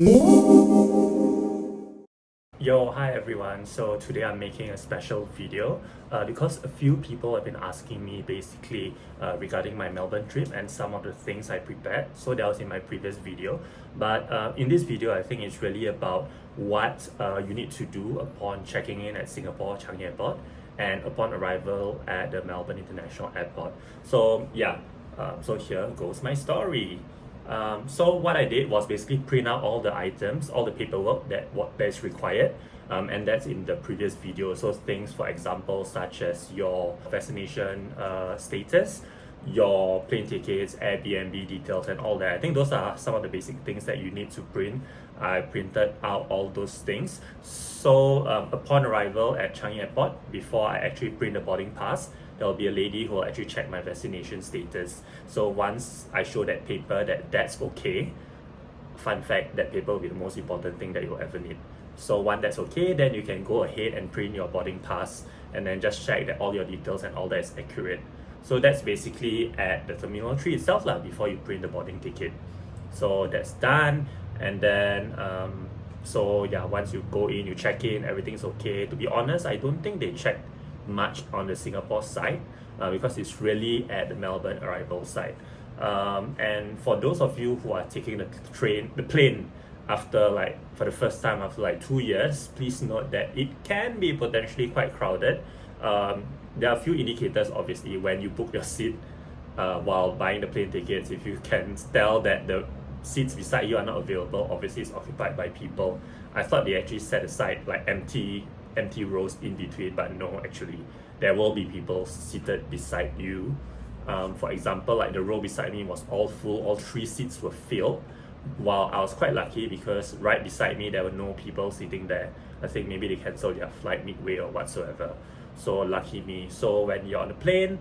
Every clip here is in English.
Yo, hi everyone. So today I'm making a special video because a few people have been asking me basically regarding my Melbourne trip and some of the things I prepared. So that was in my previous video. But in this video, I think it's really about what you need to do upon checking in at Singapore Changi Airport and upon arrival at the Melbourne International Airport. So yeah, so here goes my story. So what I did was basically print out all the items, all the paperwork that is required, and that's in the previous video. So things, for example, such as your vaccination status, your plane tickets, Airbnb details, and all that. I think those are some of the basic things that you need to print. I printed out all those things. So upon arrival at Changi Airport, before I actually print the boarding pass, there will be a lady who will actually check my vaccination status. So once I show that paper that that's okay, fun fact, that paper will be the most important thing that you'll ever need. So once that's okay, then you can go ahead and print your boarding pass and then just check that all your details and all that is accurate. So that's basically at the Terminal 3 itself before you print the boarding ticket. So that's done, and then so yeah, once you go in, you check in, everything's okay. To be honest, I don't think they checked much on the Singapore side because it's really at the Melbourne arrival side. And for those of you who are taking the plane after for the first time after 2 years, please note that it can be potentially quite crowded. There are a few indicators obviously when you book your seat while buying the plane tickets. If you can tell that the seats beside you are not available, obviously it's occupied by people. I thought they actually set aside empty rows in between, but no, actually there will be people seated beside you. For example, the row beside me was all full, all 3 seats were filled, while I was quite lucky because right beside me there were no people sitting there. I think maybe they cancelled their flight midway or whatsoever, so lucky me. So when you're on the plane,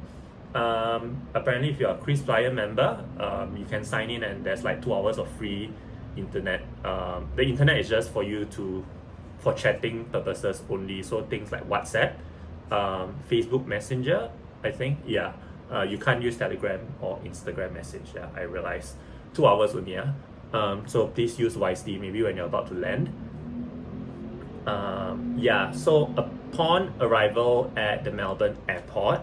apparently if you're a KrisFlyer member, you can sign in and there's 2 hours of free internet. The internet is just for chatting purposes only, so things like WhatsApp, Facebook Messenger, I think, yeah. You can't use Telegram or Instagram message, yeah, I realize. 2 hours only, yeah. So please use wisely, maybe when you're about to land. Yeah, so upon arrival at the Melbourne airport,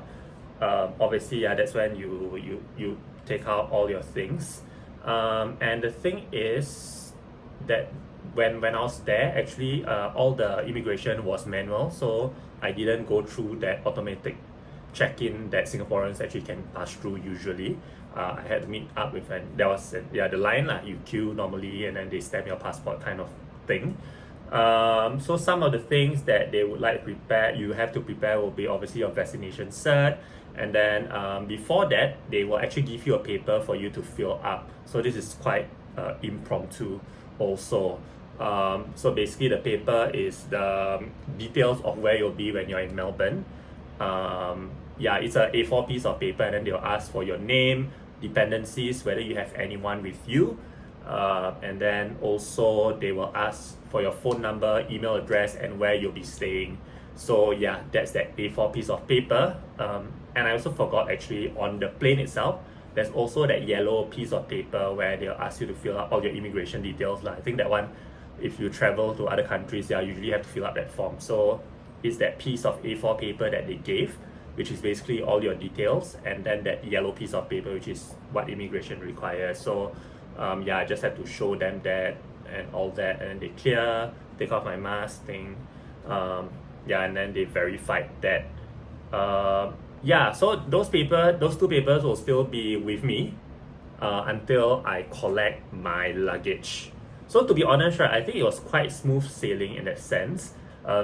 obviously, yeah, that's when you take out all your things. And the thing is that when I was there, actually all the immigration was manual, so I didn't go through that automatic check-in that Singaporeans actually can pass through usually. I had to meet up with, and there was the line you queue normally and then they stamp your passport kind of thing. So some of the things that they would like to prepare, you have to prepare, will be obviously your vaccination cert, and then before that they will actually give you a paper for you to fill up. So this is quite impromptu also. So basically the paper is the details of where you'll be when you're in Melbourne. Yeah, it's a A4 piece of paper, and then they'll ask for your name, dependencies, whether you have anyone with you, and then also they will ask for your phone number, email address, and where you'll be staying. So yeah, that's that A4 piece of paper. And I also forgot, actually, on the plane itself there's also that yellow piece of paper where they'll ask you to fill up all your immigration details. I think that one, if you travel to other countries, you usually have to fill up that form. So it's that piece of A4 paper that they gave, which is basically all your details, and then that yellow piece of paper, which is what immigration requires. So yeah, I just had to show them that and all that, and then they take off my mask thing. Yeah, and then they verified that. Yeah, so those two papers will still be with me until I collect my luggage. So to be honest, right, I think it was quite smooth sailing in that sense.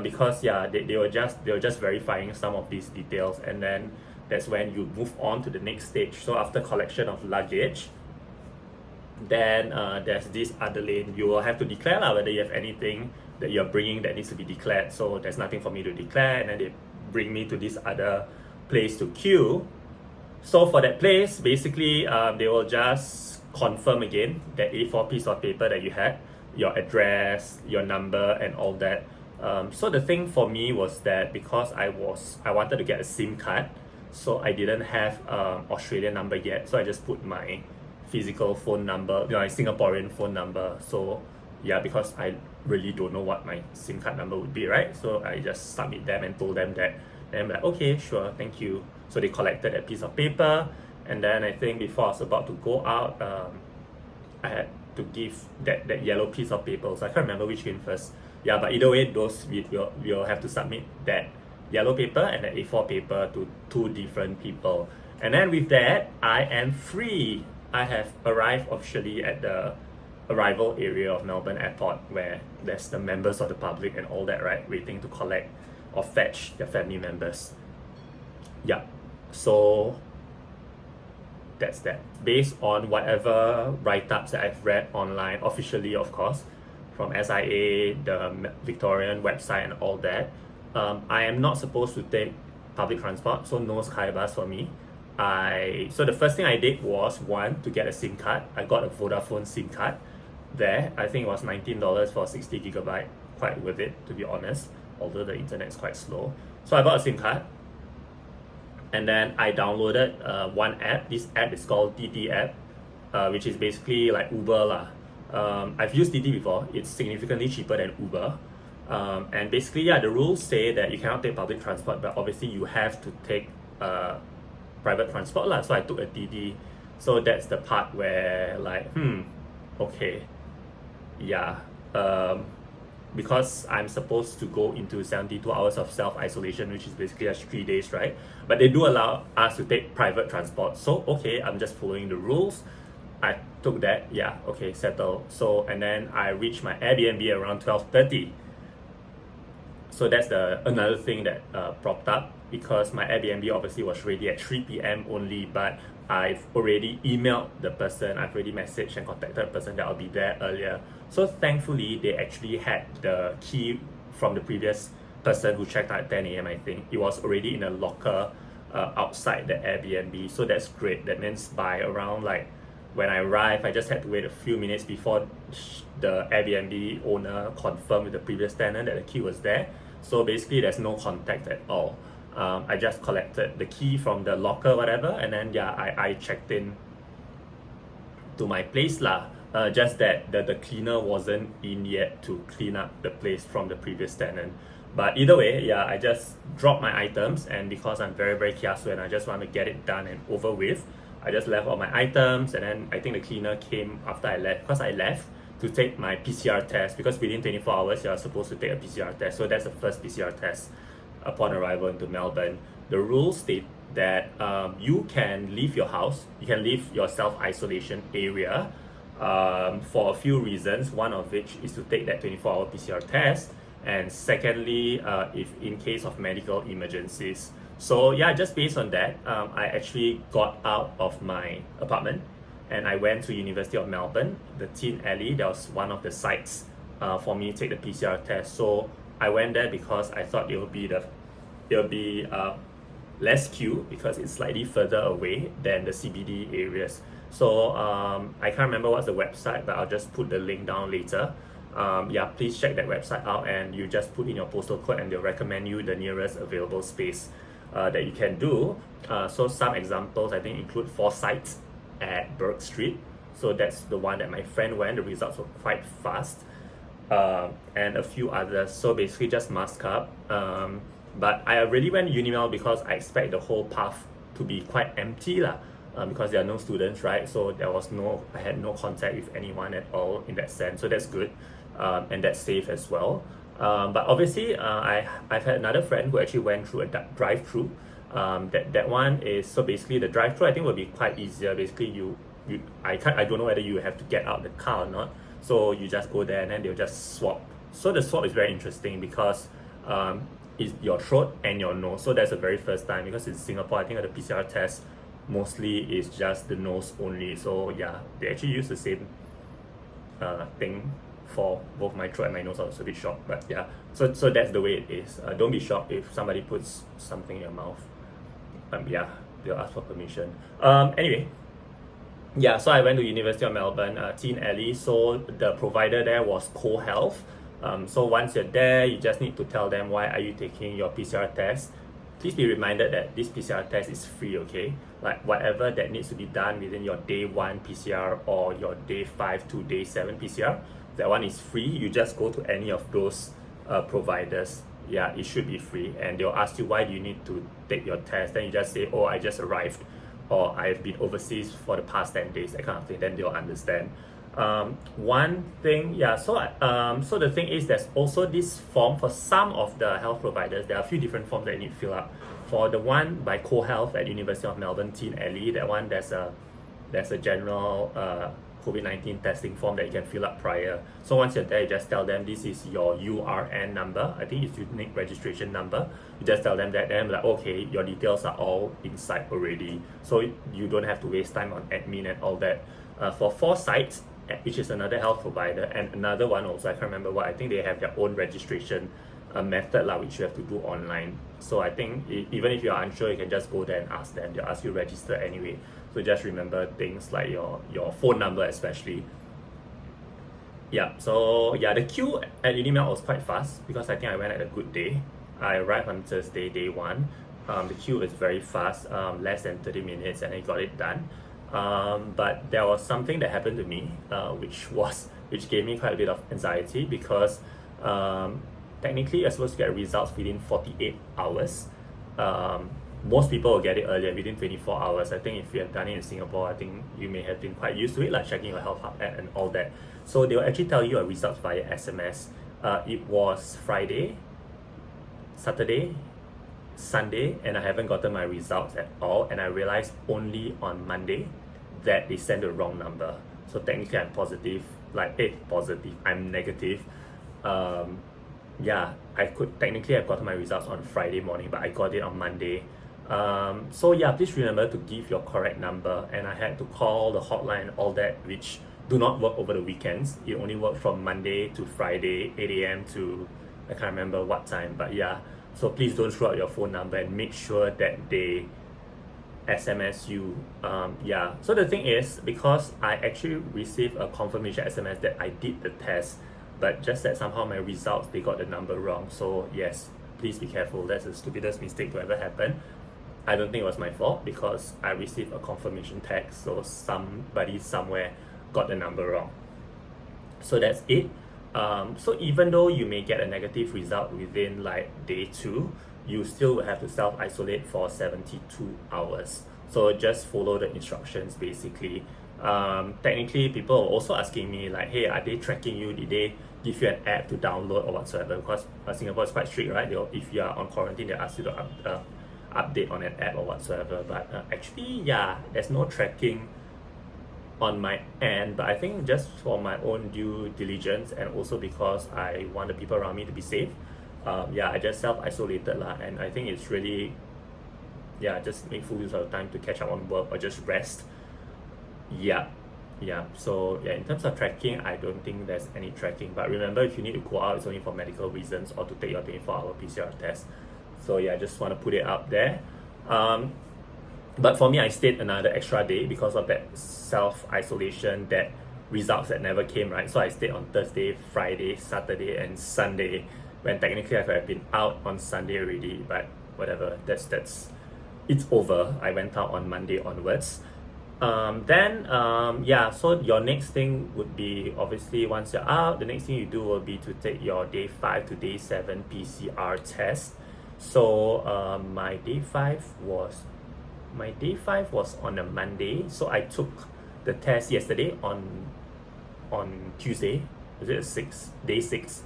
Because yeah, they were just verifying some of these details, and then that's when you move on to the next stage. So after collection of luggage, then there's this other lane. You will have to declare whether you have anything that you're bringing that needs to be declared. So there's nothing for me to declare, and then they bring me to this other place to queue. So for that place, basically they will just confirm again that A4 piece of paper that you had, your address, your number, and all that. So the thing for me was that because I wanted to get a SIM card, so I didn't have Australian number yet, so I just put my physical phone number, my Singaporean phone number. So yeah, because I really don't know what my SIM card number would be, right? So I just submit them and told them that. And I'm like, okay, sure, thank you. So they collected a piece of paper, and then I think before I was about to go out, I had to give that yellow piece of paper. So I can't remember which came first. Yeah, but either way, those we'll have to submit that yellow paper and that A4 paper to two different people. And then with that, I am free. I have arrived officially at the arrival area of Melbourne Airport, where there's the members of the public and all that, right, waiting to collect or fetch their family members. Yeah, so that's that. Based on whatever write-ups that I've read online, officially of course, from SIA, the Victorian website and all that, I am not supposed to take public transport, so no sky bus for me. So the first thing I did was, one, to get a SIM card. I got a Vodafone SIM card there. I think it was $19 for 60 gigabyte. Quite worth it, to be honest, although the internet is quite slow. So I bought a SIM card, and then I downloaded one app. This app is called TT app, which is basically like Uber lah. I've used TT before. It's significantly cheaper than Uber. And basically, yeah, the rules say that you cannot take public transport, but obviously you have to take private transport lah. So I took a TT. So that's the part where like, okay, yeah. Because I'm supposed to go into 72 hours of self-isolation, which is basically just 3 days, right? But they do allow us to take private transport. So, okay, I'm just following the rules. I took that, yeah, okay, settle. So, and then I reached my Airbnb around 12:30. So that's another thing that propped up, because my Airbnb obviously was ready at 3 p.m. only, but I've already emailed the person, I've already messaged and contacted the person that I'll be there earlier. So thankfully, they actually had the key from the previous person who checked out at 10 a.m. I think. It was already in a locker outside the Airbnb, so that's great. That means by around like, when I arrived, I just had to wait a few minutes before the Airbnb owner confirmed with the previous tenant that the key was there. So basically, there's no contact at all. I just collected the key from the locker, whatever, and then yeah, I checked in to my place lah. Just that the cleaner wasn't in yet to clean up the place from the previous tenant. But either way, yeah, I just dropped my items, and because I'm very, very kiasu and I just want to get it done and over with, I just left all my items, and then I think the cleaner came after I left, because I left to take my PCR test, because within 24 hours you're supposed to take a PCR test. So that's the first PCR test upon arrival into Melbourne. The rules state that you can leave your house, you can leave your self-isolation area for a few reasons, one of which is to take that 24-hour PCR test, and secondly, if in case of medical emergencies. So yeah, just based on that, I actually got out of my apartment and I went to University of Melbourne, the Teen Alley. That was one of the sites for me to take the PCR test. So I went there because I thought it would be less queue, because it's slightly further away than the CBD areas. So I can't remember what's the website, but I'll just put the link down later. Yeah, please check that website out, and you just put in your postal code and they'll recommend you the nearest available space that you can do. So some examples I think include 4 sites at Burke Street. So that's the one that my friend went. The results were quite fast. And a few others. So basically just mask up. But I really went Unimel because I expect the whole path to be quite empty lah. Because there are no students, right? So I had no contact with anyone at all in that sense. So that's good. And that's safe as well. But obviously, I've had another friend who actually went through a drive-through. That one is, so basically the drive-through I think will be quite easier. Basically, I don't know whether you have to get out the car or not. So you just go there and then they'll just swab. So the swab is very interesting because it's your throat and your nose. So that's the very first time, because in Singapore, I think the PCR test mostly is just the nose only. So yeah, they actually use the same thing for both my throat and my nose. I was a bit shocked, but yeah, so that's the way it is. Don't be shocked if somebody puts something in your mouth. Yeah, they'll ask for permission. Anyway, yeah, so I went to University of Melbourne, Teen Alley. So the provider there was Co-Health. So once you're there, you just need to tell them why are you taking your PCR test. Please be reminded that this PCR test is free, okay? Like whatever that needs to be done within your day 1 PCR or your day 5 to day 7 PCR, that one is free. You just go to any of those providers. Yeah, it should be free, and they'll ask you why do you need to take your test. Then you just say, oh, I just arrived, or I've been overseas for the past 10 days, that kind of thing. Then they'll understand. One thing, yeah, so the thing is, there's also this form for some of the health providers. There are a few different forms that you need to fill up. For the one by CoHealth at University of Melbourne Teen Alley, that one there's a general COVID-19 testing form that you can fill up prior. So once you're there, you just tell them this is your URN number. I think it's unique registration number. You just tell them that, then like, okay, your details are all inside already. So you don't have to waste time on admin and all that. For Foresight, which is another health provider, and another one also, I can't remember what, I think they have their own registration method which you have to do online. So I think even if you're unsure, you can just go there and ask them. They'll ask you to register anyway. So just remember things like your phone number especially. Yeah, so yeah, the queue at Unimel was quite fast because I think I went at a good day. I arrived on Thursday, day 1. The queue was very fast, less than 30 minutes, and I got it done. But there was something that happened to me, which gave me quite a bit of anxiety because technically you're supposed to get results within 48 hours. Most people will get it earlier, within 24 hours. I think if you have done it in Singapore, I think you may have been quite used to it, like checking your health hub app and all that. So they will actually tell you your results via SMS. It was Friday, Saturday, Sunday, and I haven't gotten my results at all, and I realized only on Monday that they sent the wrong number. So technically I'm positive, I'm negative. Yeah, I could technically have gotten my results on Friday morning, but I got it on Monday. So yeah, please remember to give your correct number, and I had to call the hotline, all that, which do not work over the weekends. It only works from Monday to Friday, 8 a.m. to I can't remember what time, but yeah. So please don't screw up your phone number and make sure that they SMS you. Yeah, so the thing is, because I actually received a confirmation SMS that I did the test, but just that somehow my results, they got the number wrong. So yes, please be careful. That's the stupidest mistake to ever happen. I don't think it was my fault because I received a confirmation text, so somebody somewhere got the number wrong. So that's it. So even though you may get a negative result within like day 2, you still will have to self-isolate for 72 hours. So just follow the instructions basically. Technically, people are also asking me like, hey, are they tracking you? Did they give you an app to download or whatsoever? Because Singapore is quite strict, right? If you are on quarantine, they ask you to update on an app or whatsoever. But actually, yeah, there's no tracking on my end, but I think just for my own due diligence, and also because I want the people around me to be safe, yeah, I just self-isolated lah, and I think it's really, yeah, just make full use of time to catch up on work or just rest. Yeah, so yeah, in terms of tracking, I don't think there's any tracking, but remember, if you need to go out, it's only for medical reasons or to take your 24-hour PCR test. So yeah, I just want to put it out there. But for me, I stayed another extra day because of that self-isolation, that results that never came, right? So I stayed on Thursday, Friday, Saturday, and Sunday, when technically I could have been out on Sunday already, but whatever, it's over. I went out on Monday onwards. Yeah, so your next thing would be, obviously, once you're out, the next thing you do will be to take your day 5 to day 7 PCR test. So my day 5 was on a Monday, so I took the test yesterday on Tuesday. Was it 6? Day 6.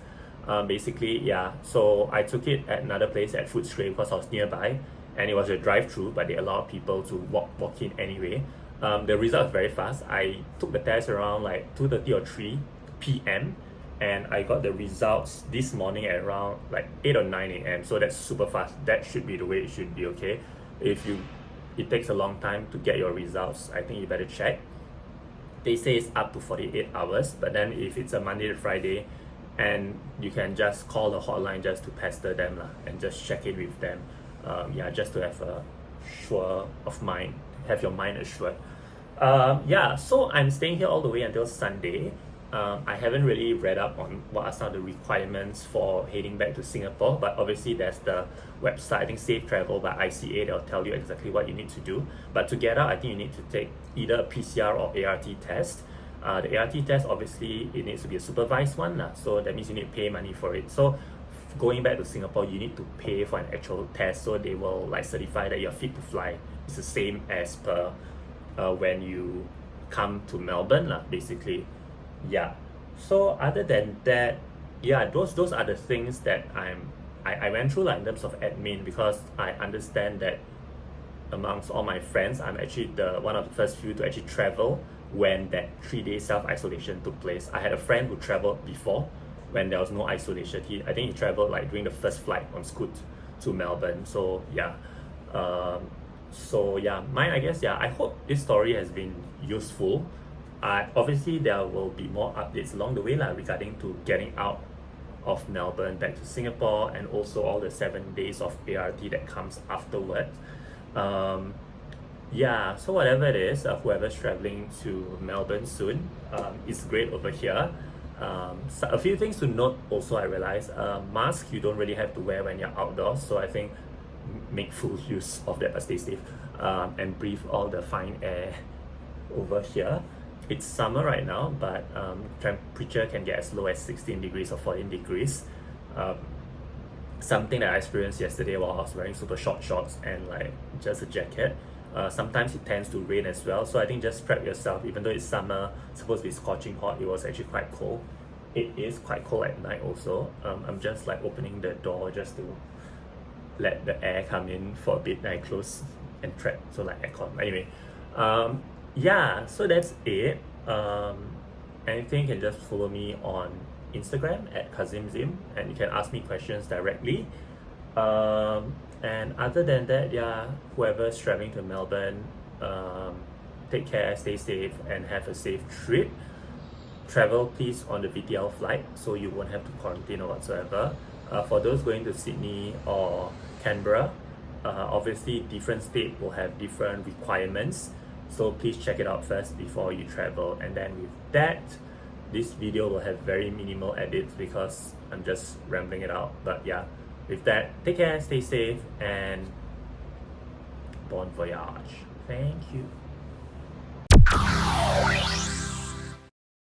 Basically, yeah. So I took it at another place at Footscray because I was nearby, and it was a drive-through, but they allowed people to walk in anyway. The result was very fast. I took the test around like 2:30 or 3 p.m. and I got the results this morning at around like 8 or 9 a.m. So that's super fast. That should be the way it should be, okay? It takes a long time to get your results, I think you better check. They say it's up to 48 hours, but then if it's a Monday to Friday, and you can just call the hotline just to pester them and just check in with them. Yeah, just to have your mind assured. Yeah, so I'm staying here all the way until Sunday. I haven't really read up on what are some of the requirements for heading back to Singapore, but obviously there's the website, I think Safe Travel by ICA, they'll tell you exactly what you need to do. But to get out, I think you need to take either a PCR or ART test. The ART test, obviously, it needs to be a supervised one, so that means you need to pay money for it. So going back to Singapore, you need to pay for an actual test, so they will like certify that you're fit to fly. It's the same as per when you come to Melbourne, basically. Yeah. So other than that, yeah, those are the things that I went through in terms of admin, because I understand that amongst all my friends, I'm actually the one of the first few to actually travel when that 3-day self-isolation took place. I had a friend who traveled before when there was no isolation. I think he traveled during the first flight on Scoot to Melbourne. So yeah, mine, I guess, I hope this story has been useful. Obviously there will be more updates along the way regarding to getting out of Melbourne back to Singapore, and also all the 7 days of ART that comes afterwards. So whatever it is, whoever's traveling to Melbourne soon, it's great over here. So a few things to note also, I realize, mask you don't really have to wear when you're outdoors, so I think make full use of that, but stay safe, and breathe all the fine air over here. It's summer right now, but temperature can get as low as 16 degrees or 14 degrees. Something that I experienced yesterday while I was wearing super short shorts and just a jacket. Sometimes it tends to rain as well, so I think just prep yourself. Even though it's summer, it's supposed to be scorching hot, it was actually quite cold. It is quite cold at night also. I'm just opening the door just to let the air come in for a bit, then I close and trap, so aircon. Anyway, so that's it. Anything, you can just follow me on Instagram at KazimZim, and you can ask me questions directly. And other than that, whoever's traveling to Melbourne, take care, stay safe, and have a safe trip. Travel please on the VTL flight, so you won't have to quarantine or whatsoever. For those going to Sydney or Canberra, obviously different state will have different requirements, so please check it out first before you travel. And then with that, this video will have very minimal edits because I'm just rambling it out. But yeah, with that, take care, stay safe, and bon voyage. Thank you.